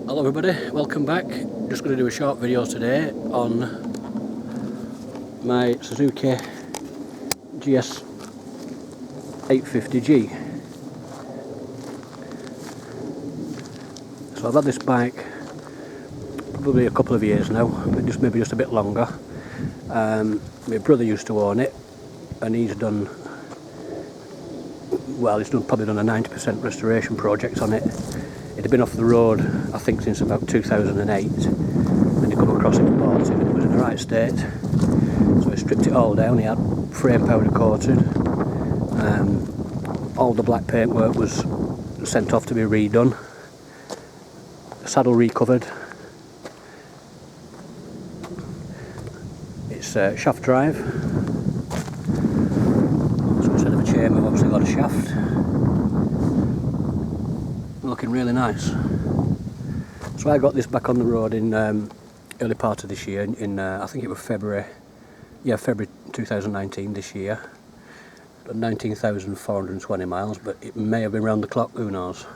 Hello everybody, welcome back. Just going to do a short video today on my Suzuki GS 850G. So I've had this bike probably a couple of years now, but maybe just a bit longer. My brother used to own it, and he's probably done a 90% restoration project on it. It had been off the road, I think, since about 2008, and he come across it and bought it, and it was in the right state. So he stripped it all down. He had frame powder coated. All the black paintwork was sent off to be redone. The saddle recovered. It's shaft drive. So instead of a chain, we've obviously got a shaft. Looking really nice. So I got this back on the road in early part of this year, in I think it was February 2019 this year. Done 19,420 miles, but it may have been round the clock, who knows.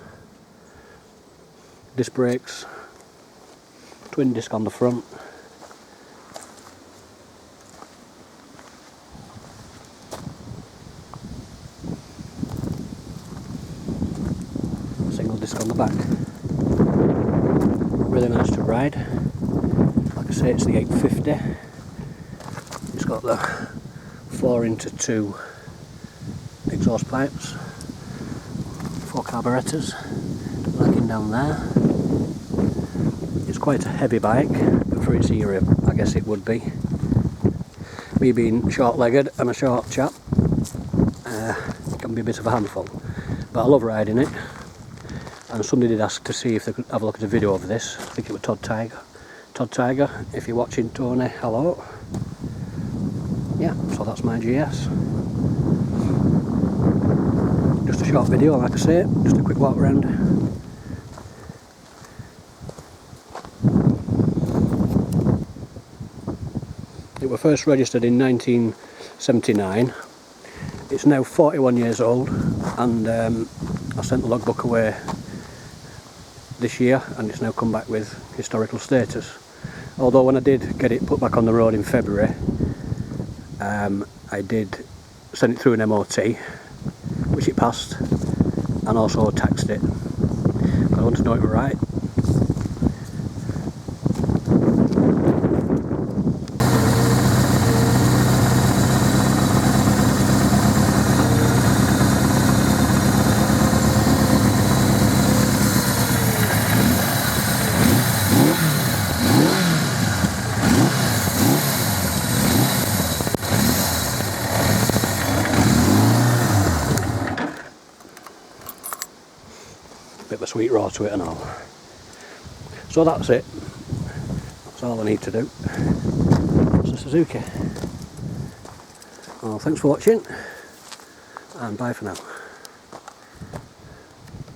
Disc brakes, twin disc on the front. Single disc on the back. Really nice to ride. Like I say, it's the 850. It's got the 4x2 exhaust pipes, 4 carburetors, lagging down there. It's quite a heavy bike, but for its era I guess it would be. Me being short-legged and a short chap, it can be a bit of a handful, but I love riding it. And somebody did ask to see if they could have a look at a video of this. I think it was Todd Tiger, if you're watching, Tony, hello. Yeah, so that's my GS. Just a short video, like I say, just a quick walk around. It was first registered in 1979. It's now 41 years old, and I sent the logbook away this year, and it's now come back with historical status. Although when I did get it put back on the road in February, I did send it through an MOT, which it passed, and also taxed it. I want to know it was right. Bit of a sweet roar to it and all. So that's it. That's all I need to do. It's a Suzuki. Well, thanks for watching, and bye for now.